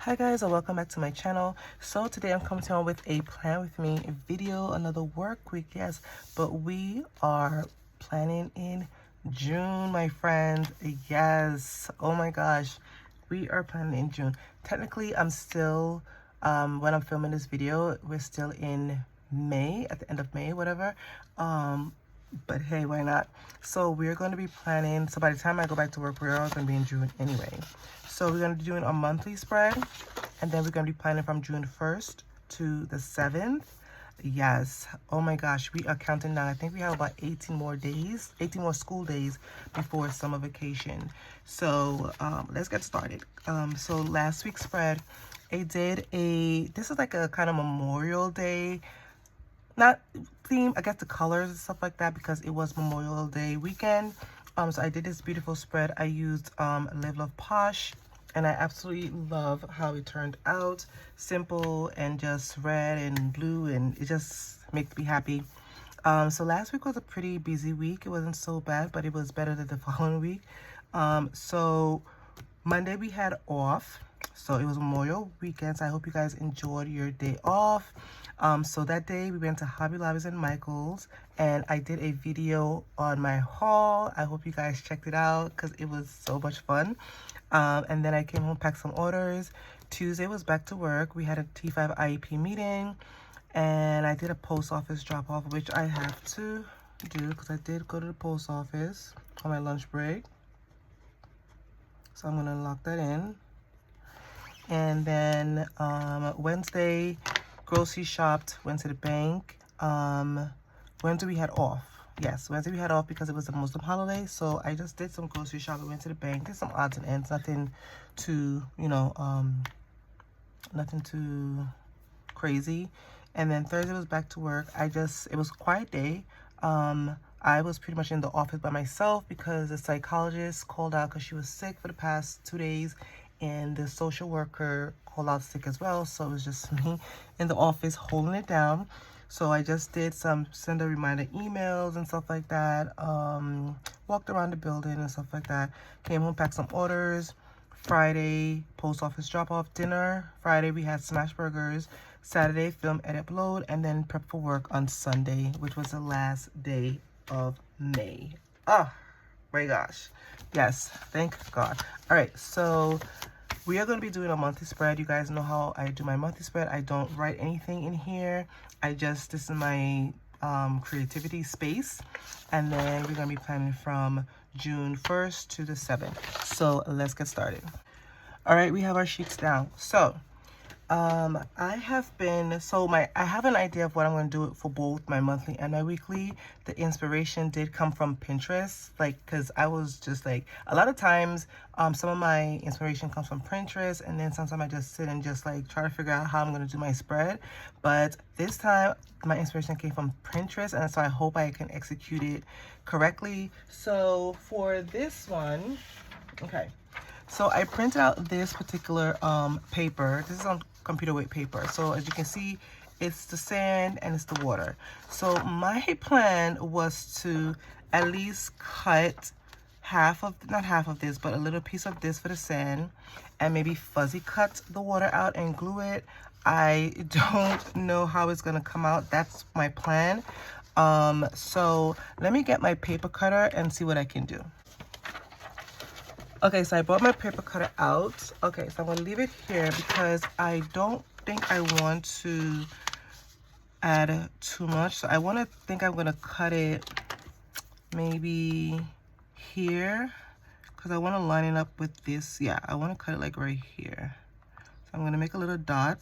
Hi guys, and welcome back to my channel. So today I'm coming to you with a plan with me video, another work week, yes, but we are planning in June, my friend. Yes, oh my gosh, we are planning in June. Technically I'm still when I'm filming this video, we're still in May, at the end of May, whatever. But hey, why not? So we're going to be planning, so by the time I go back to work, we're all going to be in June anyway. So we're going to be doing a monthly spread, and then we're going to be planning from June 1st to the 7th. Yes, oh my gosh, we are counting down. I think we have about 18 more days, 18 more school days before summer vacation. So let's get started. So last week's spread, this is like a kind of Memorial Day, not theme, I guess the colors and stuff like that, because it was Memorial Day weekend. So I did this beautiful spread. I used Live Love Posh, and I absolutely love how it turned out. Simple and just red and blue, and it just makes me happy. So last week was a pretty busy week. It wasn't so bad, but it was better than the following week. So Monday we had off, so it was Memorial weekend, so I hope you guys enjoyed your day off. So that day we went to Hobby Lobbies and Michael's, and I did a video on my haul. I hope you guys checked it out because it was so much fun. And then I came home, packed some orders. Tuesday was back to work. We had a T5 IEP meeting, and I did a post office drop off, which I have to do because I did go to the post office on my lunch break. So I'm gonna lock that in. And then Wednesday, grocery shopped, went to the bank. Wednesday we had off. Yes, Wednesday we had off because it was a Muslim holiday. So I just did some grocery shopping, went to the bank, did some odds and ends, nothing too, nothing too crazy. And then Thursday was back to work. It was a quiet day. I was pretty much in the office by myself because the psychologist called out because she was sick for the past 2 days, and the social worker called out sick as well. So it was just me in the office holding it down. So I just did some send a reminder emails and stuff like that. Walked around the building and stuff like that. Came home, packed some orders. Friday, post office drop off dinner. Friday we had smash burgers. Saturday, film, edit, upload, and then prep for work on Sunday, which was the last day of May. Oh my gosh, yes, thank God. All right, so we are going to be doing a monthly spread. You guys know how I do my monthly spread. I don't write anything in here. This is my creativity space, and then we're going to be planning from June 1st to the 7th. So let's get started. All right, we have our sheets down. So I have an idea of what I'm going to do for both my monthly and my weekly. The inspiration did come from Pinterest, because I was just like, a lot of times, some of my inspiration comes from Pinterest, and then sometimes I just sit and just like try to figure out how I'm going to do my spread. But this time, my inspiration came from Pinterest, and so I hope I can execute it correctly. So for this one, okay. So I printed out this particular paper. This is on computer weight paper. So as you can see, it's the sand and it's the water. So my plan was to at least cut not half of this, but a little piece of this for the sand, and maybe fuzzy cut the water out and glue it. I don't know how it's gonna come out. That's my plan. So let me get my paper cutter and see what I can do. Okay, so I brought my paper cutter out. Okay, so I'm gonna leave it here because I don't think I want to add too much. So I'm gonna cut it maybe here because I want to line it up with this. Yeah, I want to cut it like right here. So I'm gonna make a little dot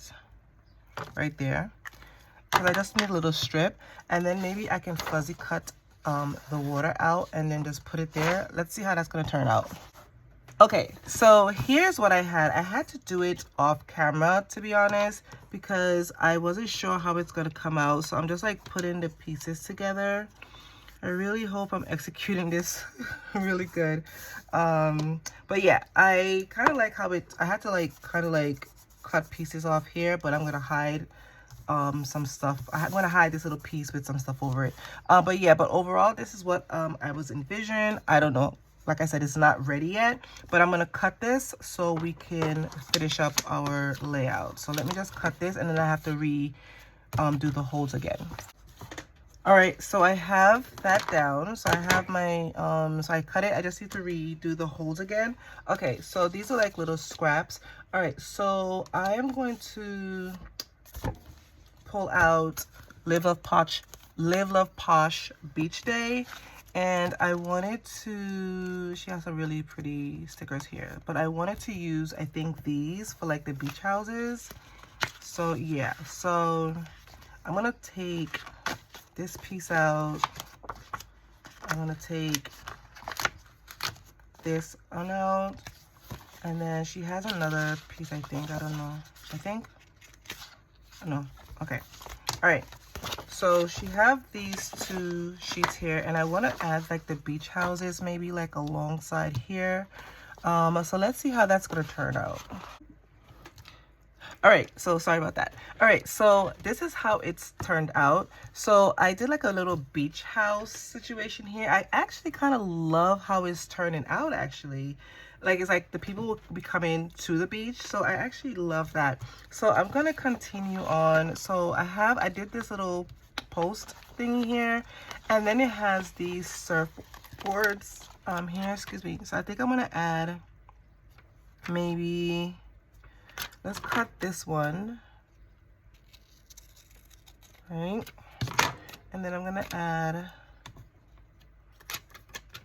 right there because I just need a little strip, and then maybe I can fuzzy cut the water out and then just put it there. Let's see how that's gonna turn out. Okay, so here's what I had. I had to do it off camera, to be honest, because I wasn't sure how it's gonna come out. So I'm just like putting the pieces together. I really hope I'm executing this really good. But yeah, I kind of like how I had to like kind of like cut pieces off here, but I'm gonna hide some stuff. I'm gonna hide this little piece with some stuff over it. But overall, this is what I was envisioning. I don't know like I said, it's not ready yet, but I'm gonna cut this so we can finish up our layout. So let me just cut this, and then I have to do the holes again. All right, so I have that down. So I have my, so I cut it. I just need to redo the holes again. Okay, so these are like little scraps. All right, so I am going to pull out Live Love Posh Beach Day. And I wanted to, she has some really pretty stickers here, but I wanted to use, I think, these for like the beach houses. So yeah, so I'm gonna take this piece out. I'm gonna take this one out, and then she has another piece, I think. I don't know. I think. No. Okay. All right. So she have these two sheets here, and I want to add like the beach houses maybe like alongside here. So let's see how that's gonna turn out. All right, so sorry about that. All right, so this is how it's turned out. So I did like a little beach house situation here. I actually kind of love how it's turning out, actually. Like, it's like the people will be coming to the beach. So I actually love that. So I'm gonna continue on. So I did this little post thingy here, and then it has these surfboards here, excuse me. So I think I'm gonna add maybe, let's cut this one, right? And then I'm gonna add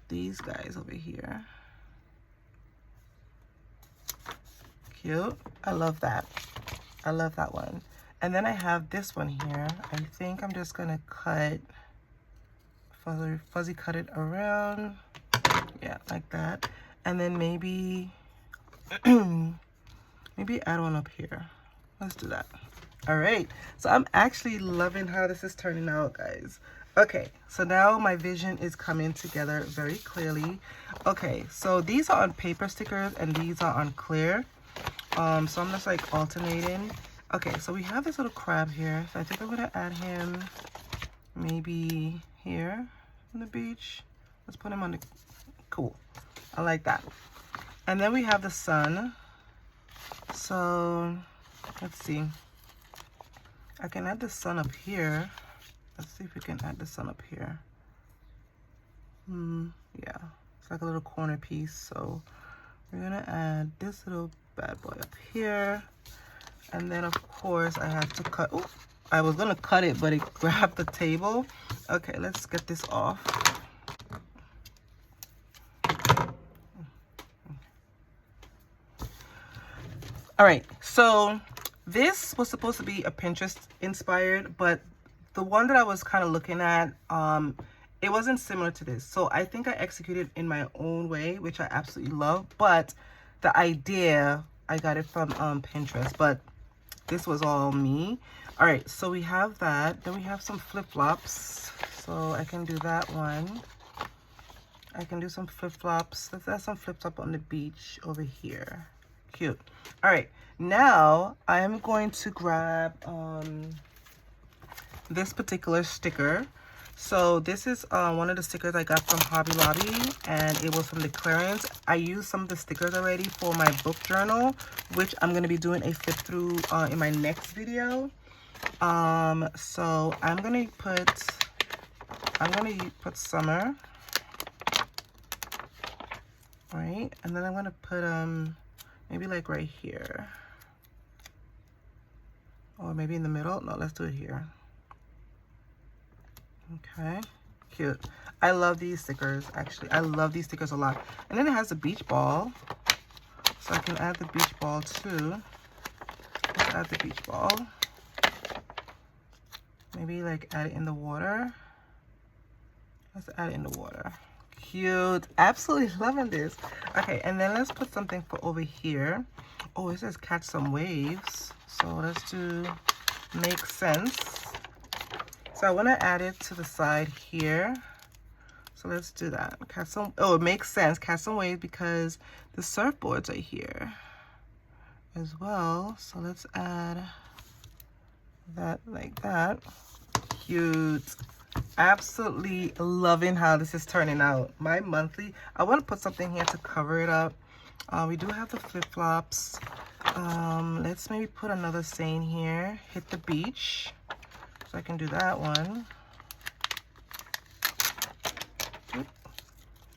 these guys over here. Cute. I love that. I love that one. And then I have this one here. I think I'm just gonna cut, fuzzy cut it around. Yeah, like that. And then maybe, maybe add one up here. Let's do that. All right, so I'm actually loving how this is turning out, guys. Okay, so now my vision is coming together very clearly. Okay, so these are on paper stickers and these are on clear. So I'm just like alternating. Okay, so we have this little crab here. So I think I'm gonna add him maybe here on the beach. Let's put him on the, cool. I like that. And then we have the sun. So let's see. I can add the sun up here. Let's see if we can add the sun up here. Yeah, it's like a little corner piece. So we're gonna add this little bad boy up here. And then of course I have to cut, oh, I was gonna cut it, but it grabbed the table. Okay, let's get this off. All right, so this was supposed to be a Pinterest inspired, but the one that I was kind of looking at, it wasn't similar to this. So I think I executed in my own way, which I absolutely love. But the idea, I got it from Pinterest, but this was all me. All right, so we have that. Then we have some flip-flops. So I can do that one. I can do some flip-flops. Let's add some flip-flop on the beach over here. Cute. All right, now I'm going to grab this particular sticker. So this is one of the stickers I got from Hobby Lobby, and it was from the clearance. I used some of the stickers already for my book journal, which I'm going to be doing a flip through in my next video. So I'm going to put summer, right? And then I'm going to put maybe like right here, or maybe in the middle. No, let's do it here. Okay, cute. I love these stickers, actually. I love these stickers a lot. And then it has a beach ball, so I can add the beach ball too. Let's add the beach ball. Maybe like add it in the water. Let's add it in the water. Cute. Absolutely loving this. Okay, and then let's put something for over here. Oh, it says catch some waves. So let's do make sense. So I want to add it to the side here. So let's do that. Catch some, oh, it makes sense. Catch some waves because the surfboards are here as well. So let's add that like that. Cute. absolutely loving how this is turning out. My monthly, I want to put something here to cover it up. We do have the flip-flops. Let's maybe put another saying here. Hit the beach. So I can do that one.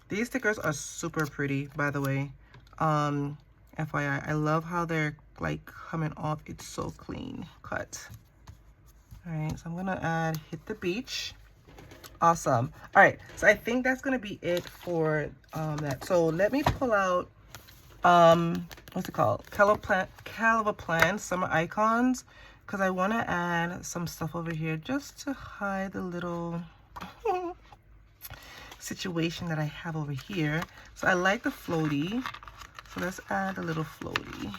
These stickers are super pretty, by the way. FYI, I love how they're like coming off. It's so clean cut. All right, so I'm gonna add hit the beach. Awesome. All right, so I think that's gonna be it for that. So let me pull out what's it called? Caliber Plan Summer Icons, because I want to add some stuff over here just to hide the little situation that I have over here. So I like the floaty, so let's add a little floaty.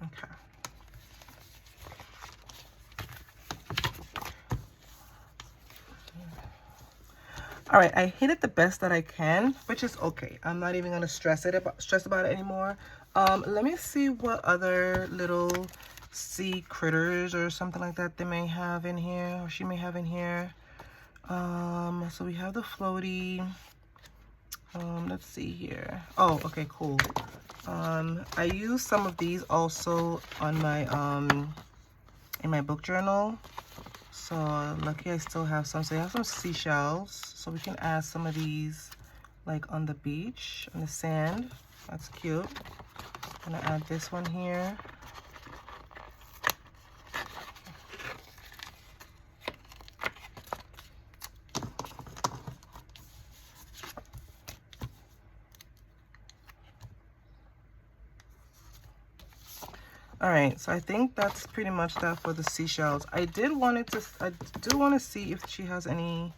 Okay. All right, I hit it the best that I can, which is okay. I'm not even gonna stress about it anymore. Let me see what other little sea critters or something like that they may have in here, or she may have in here. So we have the floaty. Let's see here. Oh, okay, cool. I use some of these also on my in my book journal. So lucky I still have some. So I have some seashells, so we can add some of these like on the beach, on the sand. That's cute. I'm gonna add this one here. All right, so I think that's pretty much that for the seashells. I do want to see if she has any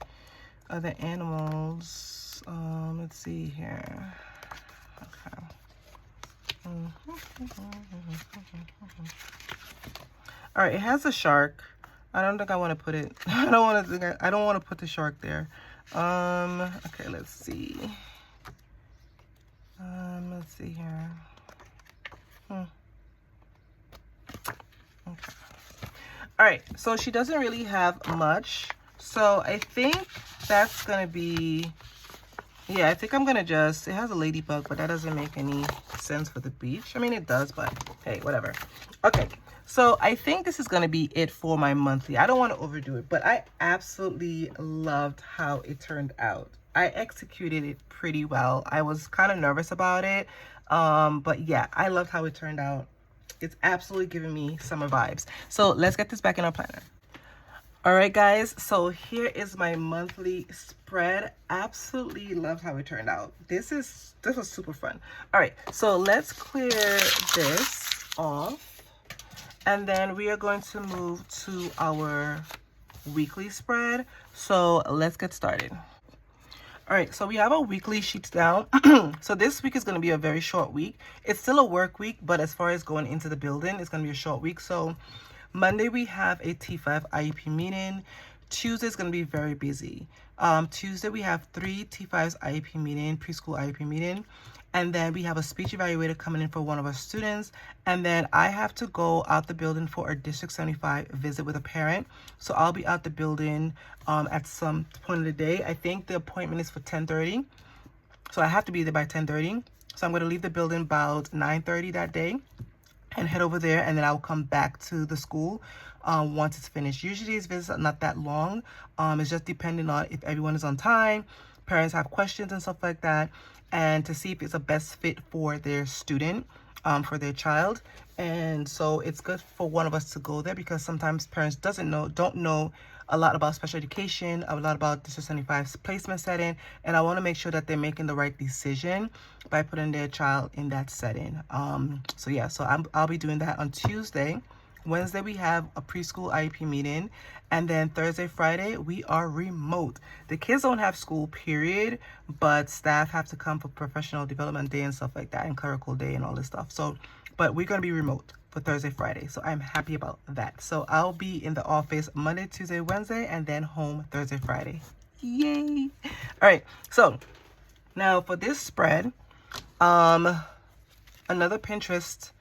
other animals. Let's see here. Okay. All right, it has a shark. I don't think I want to put it. I don't want to put the shark there. Okay, let's see. Let's see here. Okay. All right, so she doesn't really have much. So I think that's gonna be, yeah, I think I'm gonna just, it has a ladybug, but that doesn't make any sense for the beach. I mean, it does, but hey, whatever. Okay, so I think this is gonna be it for my monthly. I don't want to overdo it, but I absolutely loved how it turned out. I executed it pretty well. I was kind of nervous about it, but yeah, I loved how it turned out. It's absolutely giving me summer vibes. So let's get this back in our planner. All right, guys, so here is my monthly spread. Absolutely loved how it turned out. This was super fun. All right, so let's clear this off, and then we are going to move to our weekly spread. So let's get started. All right, so we have our weekly sheets down. So this week is going to be a very short week. It's still a work week, but as far as going into the building, it's going to be a short week. So Monday, we have a T5 IEP meeting. Tuesday is going to be very busy. Tuesday, we have 3 T5s IEP meeting, preschool IEP meeting. And then we have a speech evaluator coming in for one of our students. And then I have to go out the building for a District 75 visit with a parent. So I'll be out the building at some point of the day. I think the appointment is for 10:30. So I have to be there by 10:30. So I'm going to leave the building about 9:30 that day and head over there, and then I'll come back to the school once it's finished. Usually these visits are not that long. It's just depending on if everyone is on time, parents have questions and stuff like that, and to see if it's a best fit for their student, for their child. And so it's good for one of us to go there, because sometimes parents don't know a lot about special education, a lot about District 75's placement setting, and I want to make sure that they're making the right decision by putting their child in that setting. So yeah, so I'll be doing that on Tuesday. Wednesday, we have a preschool IEP meeting, and then Thursday, Friday, we are remote. The kids don't have school, period, but staff have to come for professional development day and stuff like that, and clerical day and all this stuff. So, but we're going to be remote for Thursday, Friday. So I'm happy about that. So I'll be in the office Monday, Tuesday, Wednesday, and then home Thursday, Friday. Yay. All right. So now for this spread, another Pinterest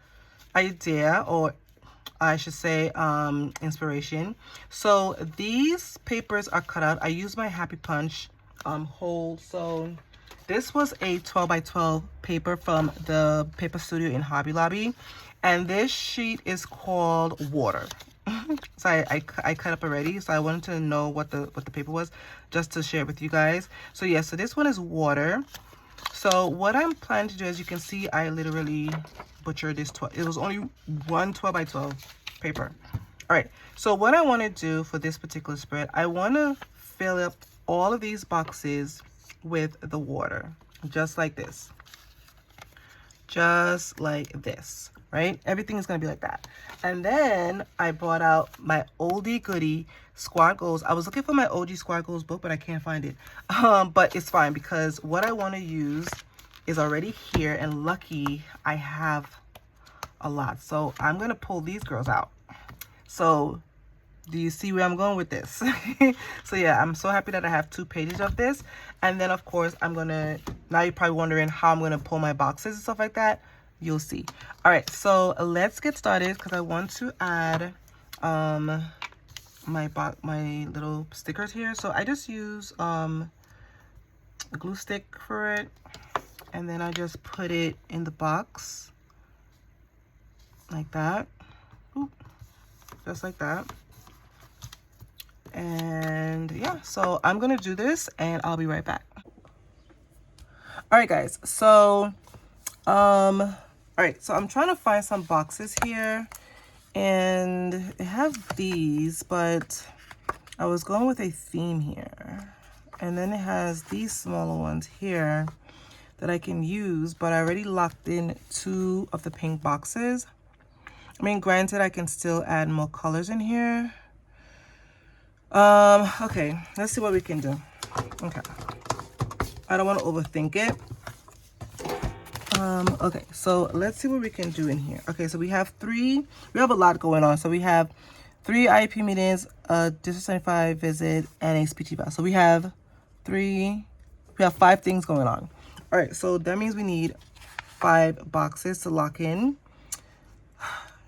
idea, or I should say inspiration. So these papers are cut out. I use my Happy Punch hold. So this was a 12 by 12 paper from the paper studio in Hobby Lobby, and this sheet is called Water. So I cut up already, so I wanted to know what the paper was, just to share with you guys. So yeah, so this one is Water. So what I'm planning to do, as you can see, I literally butchered this. It was only one 12 by 12 paper. All right, so what I want to do for this particular spread, I want to fill up all of these boxes with the water, just like this. Just like this, right? Everything is going to be like that. And then I brought out my oldie goodie Squad Goals. I was looking for my OG Squad Goals book, but I can't find it. But it's fine, because what I want to use is already here, and lucky I have a lot. So I'm going to pull these girls out. So do you see where I'm going with this? So yeah, I'm so happy that I have 2 pages of this. And then of course I'm gonna, now you're probably wondering how I'm gonna pull my boxes and stuff like that. You'll see. All right, so let's get started, because I want to add my little stickers here. So I just use a glue stick for it, and then I just put it in the box like that. Oop, just like that. And yeah, so I'm gonna do this and I'll be right back. All right guys, so all right, so I'm trying to find some boxes here, and they have these, but I was going with a theme here, and then it has these smaller ones here that I can use, but I already locked in 2 of the pink boxes. I mean, granted, I can still add more colors in here. Okay, let's see what we can do. Okay, I don't want to overthink it. Okay, so let's see what we can do in here. Okay, so we have a lot going on. So we have 3 IEP meetings, a District 75 visit, and a speech eval. So we have 5 things going on. All right, so that means we need 5 boxes to lock in.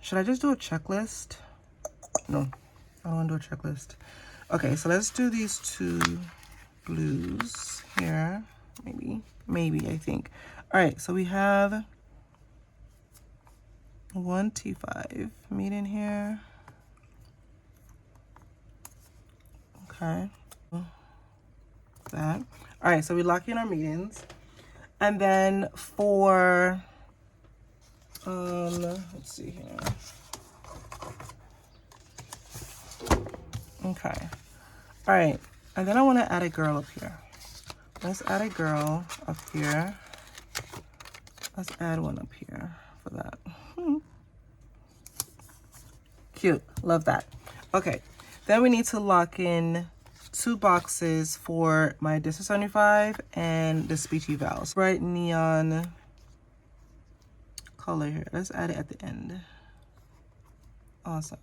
Should I just do a checklist? No, I don't want to do a checklist. Okay, so let's do these 2 blues here. Maybe, I think. All right, so we have 1 T5 meeting here. Okay, that. All right, so we lock in our meetings. And then for, let's see here. Okay. All right. And then I want to add a girl up here. Let's add a girl up here. Let's add one up here for that. Cute. Love that. Okay. Then we need to lock in 2 boxes for my District 75 and the speech evals. Bright neon color here. Let's add it at the end. Awesome.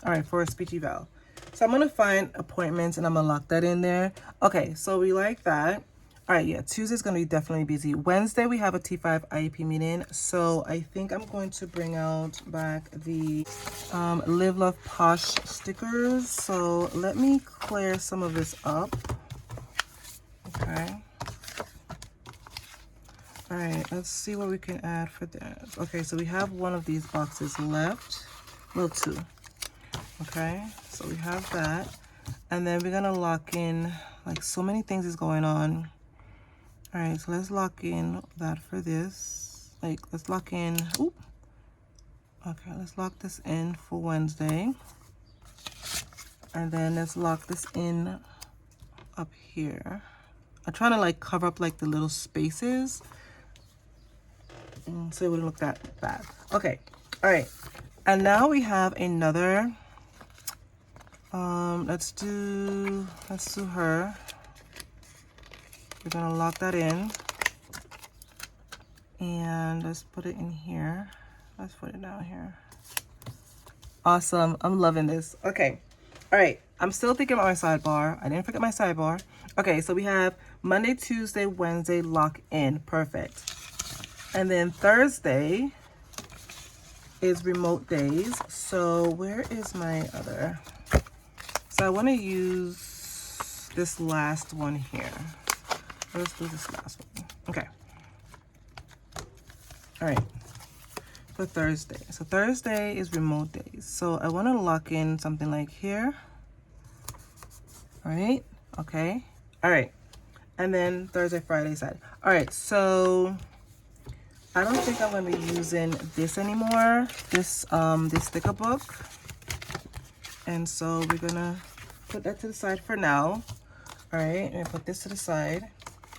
All right, for a speech eval. So I'm gonna find appointments and I'm gonna lock that in there. Okay, so we like that. All right, yeah, Tuesday's gonna be definitely busy. Wednesday we have a T5 IEP meeting. So I think I'm going to bring out back the Live Love Posh stickers. So let me clear some of this up. Okay. All right, let's see what we can add for that. Okay, so we have one of these boxes left. Well, 2. Okay, so we have that. And then we're gonna lock in, like, so many things is going on. All right, so let's lock in that for this. Like, let's lock in, oop. Okay, let's lock this in for Wednesday. And then let's lock this in up here. I'm trying to, like, cover up, like, the little spaces, so it wouldn't look that bad. Okay, all right. And now we have another, let's do her. We're gonna lock that in. And let's put it in here. Let's put it down here. Awesome, I'm loving this. Okay, all right, I'm still thinking about my sidebar. I didn't forget my sidebar. Okay, so we have Monday, Tuesday, Wednesday, lock in, perfect. And then Thursday is remote days. So where is my other? So I want to use this last one here. Let's do this last one. Okay. All right. For Thursday. So Thursday is remote days. So I want to lock in something like here. All right. Okay. All right. And then Thursday, Friday, Saturday. All right. So I don't think I'm going to be using this anymore. This sticker book. And so we're going to put that to the side for now. All right. And put this to the side.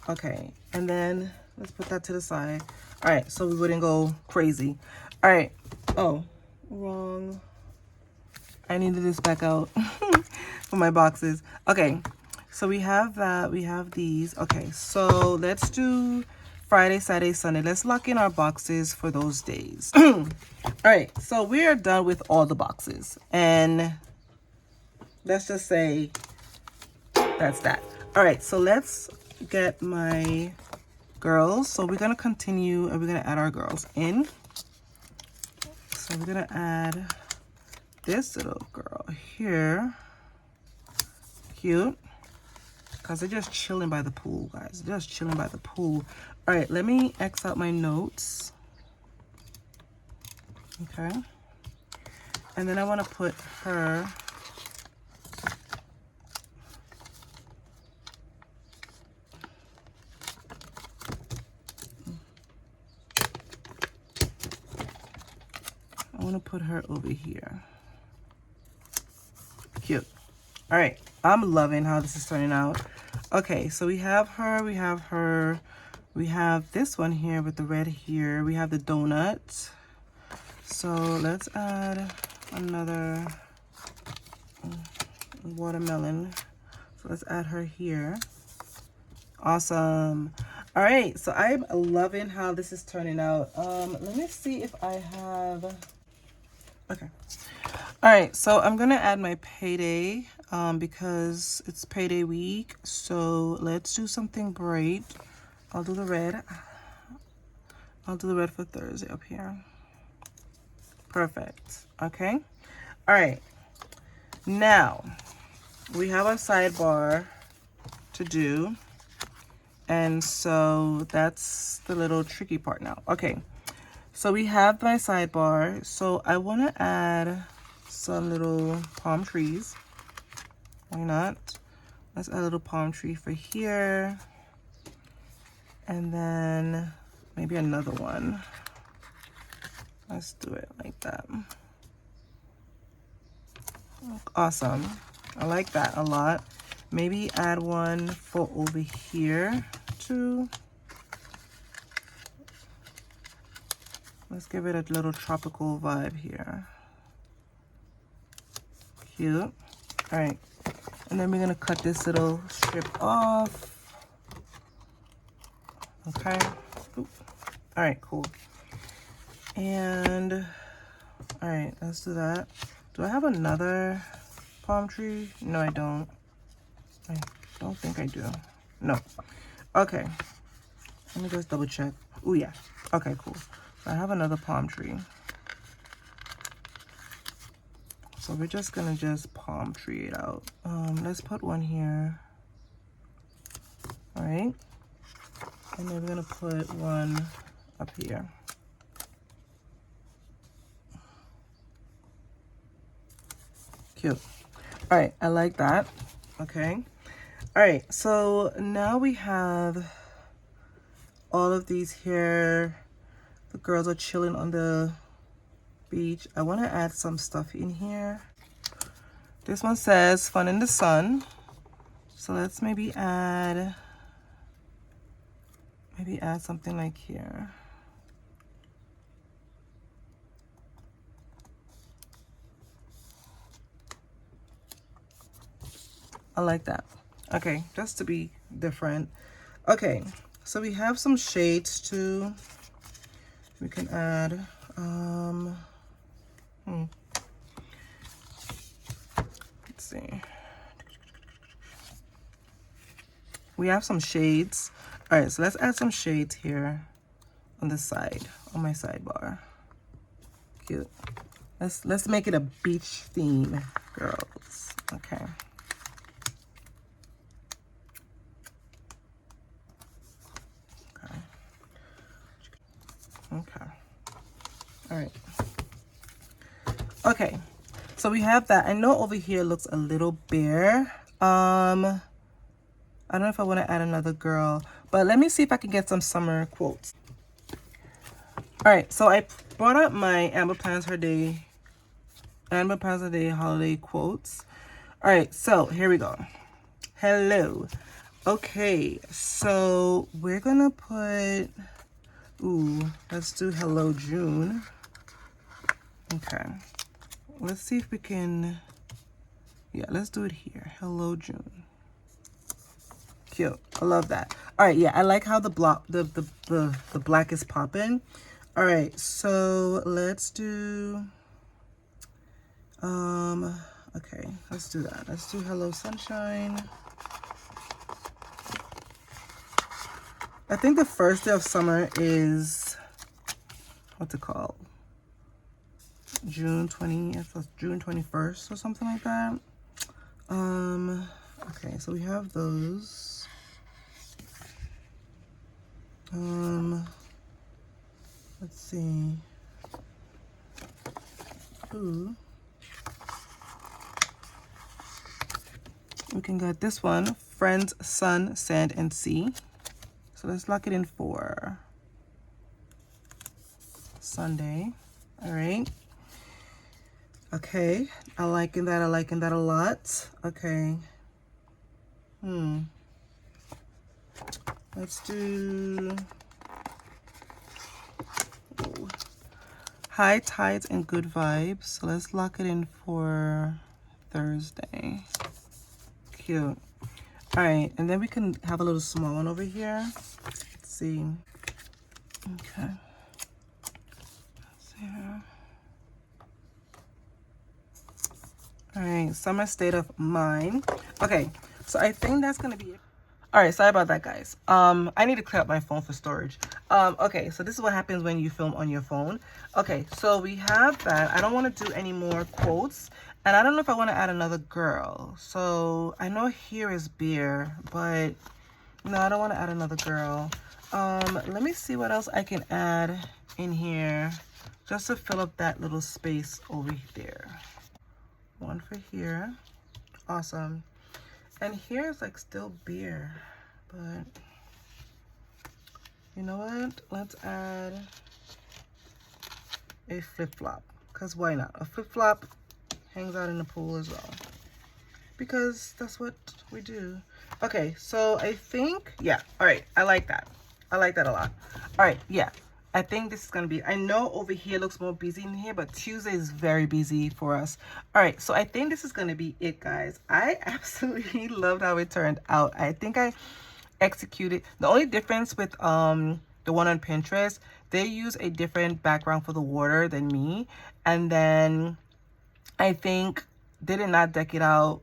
Okay. And then let's put that to the side. All right. So we wouldn't go crazy. All right. Oh, wrong. I needed this back out for my boxes. Okay. So we have that. We have these. Okay. So let's do Friday, Saturday, Sunday. Let's lock in our boxes for those days. All right. So we are done with all the boxes. And let's just say that's that. All right. So let's get my girls. So we're going to continue and we're going to add our girls in. So we're going to add this little girl here. Cute. Because they're just chilling by the pool, guys. They're just chilling by the pool. All right, let me X out my notes. Okay. And then I want to put her. I want to put her over here. Cute. All right. I'm loving how this is turning out. Okay, so we have her. We have her. We have this one here with the red here. We have the donut. So let's add another watermelon. So let's add her here. Awesome. All right, so I'm loving how this is turning out. Let me see if I have... Okay. All right, so I'm gonna add my payday because it's payday week. So let's do something bright. I'll do the red. I'll do the red for Thursday up here. Perfect. Okay. All right. Now we have a sidebar to do, and so that's the little tricky part now. Okay. So we have my sidebar. So I want to add some little palm trees. Why not? Let's add a little palm tree for here. And then maybe another one. Let's do it like that. Awesome. I like that a lot. Maybe add one for over here too. Let's give it a little tropical vibe here. Cute. All right. And then we're going to cut this little strip off. Okay. Oop. All right, cool. And, all right, let's do that. Do I have another palm tree? No, I don't. I don't think I do. No. Okay. Let me just double check. Oh, yeah. Okay, cool. I have another palm tree. So we're just gonna just palm tree it out. Let's put one here. All right. And then we're gonna put one up here. Cute. All right, I like that. Okay. All right, so now we have all of these here. The girls are chilling on the beach. I want to add some stuff in here. This one says fun in the sun. So let's maybe add something like here. I like that. Okay, just to be different. Okay, so we have some shades too. We can add let's see. We have some shades. All right, so let's add some shades here. on the side, on my sidebar. Cute. Let's make it a beach theme, girls. Okay. Okay. All right. Okay. So we have that. I know over here looks a little bare. I don't know if I want to add another girl, but let me see if I can get some summer quotes. All right. So I brought up my Amber Plans Her Day holiday quotes. All right. So here we go. Hello. Okay. So we're going to put... Ooh, let's do Hello June. Okay. Let's see if we can... Yeah, let's do it here. Hello June. Cute. I love that. All right, yeah, I like how the black is popping. All right, so let's do... Okay, let's do that. Let's do Hello Sunshine. I think the first day of summer is, what's it called? June 20th or June 21st or something like that. Okay, so we have those. Let's see. Ooh. We can get this one, Friends, Sun, Sand, and Sea. So let's lock it in for Sunday. All right. Okay. I liking that a lot. Okay. Let's do High Tides and Good Vibes. So let's lock it in for Thursday. Cute. All right, and then we can have a little small one over here. Let's see. Okay. Let's see here. All right, Summer State of Mind. Okay, so I think that's gonna be it. All right, sorry about that, guys. I need to clear up my phone for storage. Okay, so this is what happens when you film on your phone. Okay, so we have that. I don't want to do any more quotes. And I don't know if I want to add another girl. So I know here is beer, but no, I don't want to add another girl. Let me see what else I can add in here just to fill up that little space over there. One for here. Awesome. And here is like still beer, but you know what? Let's add a flip-flop, because why not? A flip-flop hangs out in the pool as well, because that's what we do. Okay, so I think, yeah, all right, I like that. I like that a lot. All right, yeah, I think this is gonna be, I know over here looks more busy in here, but Tuesday is very busy for us. All right, so I think this is gonna be it, guys. I absolutely loved how it turned out. I think I executed. The only difference with the one on Pinterest, they use a different background for the water than me, and then I think they did not deck it out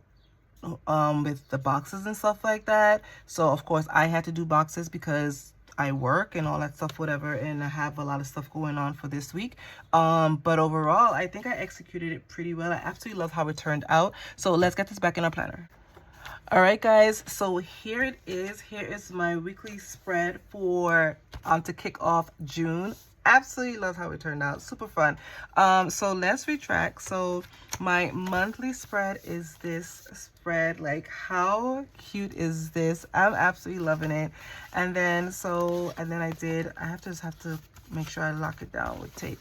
with the boxes and stuff like that. So of course I had to do boxes because I work and all that stuff, whatever, and I have a lot of stuff going on for this week. But overall, I think I executed it pretty well. I absolutely love how it turned out. So let's get this back in our planner. All right, guys, so here it is. Here is my weekly spread for to kick off June. Absolutely love how it turned out. Super fun. So let's retract. So my monthly spread is this spread. Like, how cute is this? I'm absolutely loving it. And then I just have to make sure I lock it down with tape,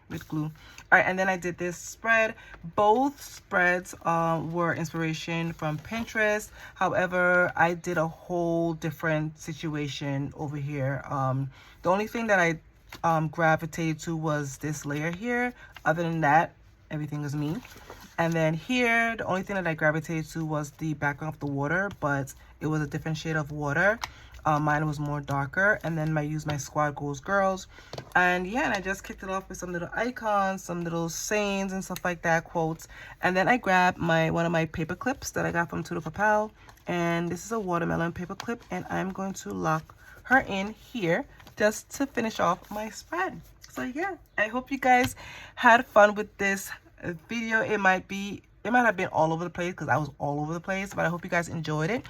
with glue. All right, and then I did this spread. Both spreads were inspiration from Pinterest. However, I did a whole different situation over here. The only thing that I gravitated to was this layer here. Other than that, everything was me. And then here, the only thing that I gravitated to was the background of the water, but it was a different shade of water. Mine was more darker. And then I used my Squad Goals Girls. And yeah, and I just kicked it off with some little icons, some little sayings and stuff like that, quotes. And then I grabbed one of my paper clips that I got from Tudo for Pal. And this is a watermelon paper clip, and I'm going to lock her in here. just to finish off my spread. So yeah, I hope you guys had fun with this video. It might have been all over the place because I was all over the place, but I hope you guys enjoyed it.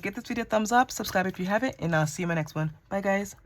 Give this video a thumbs up, subscribe if you haven't, and I'll see you in my next one. Bye guys.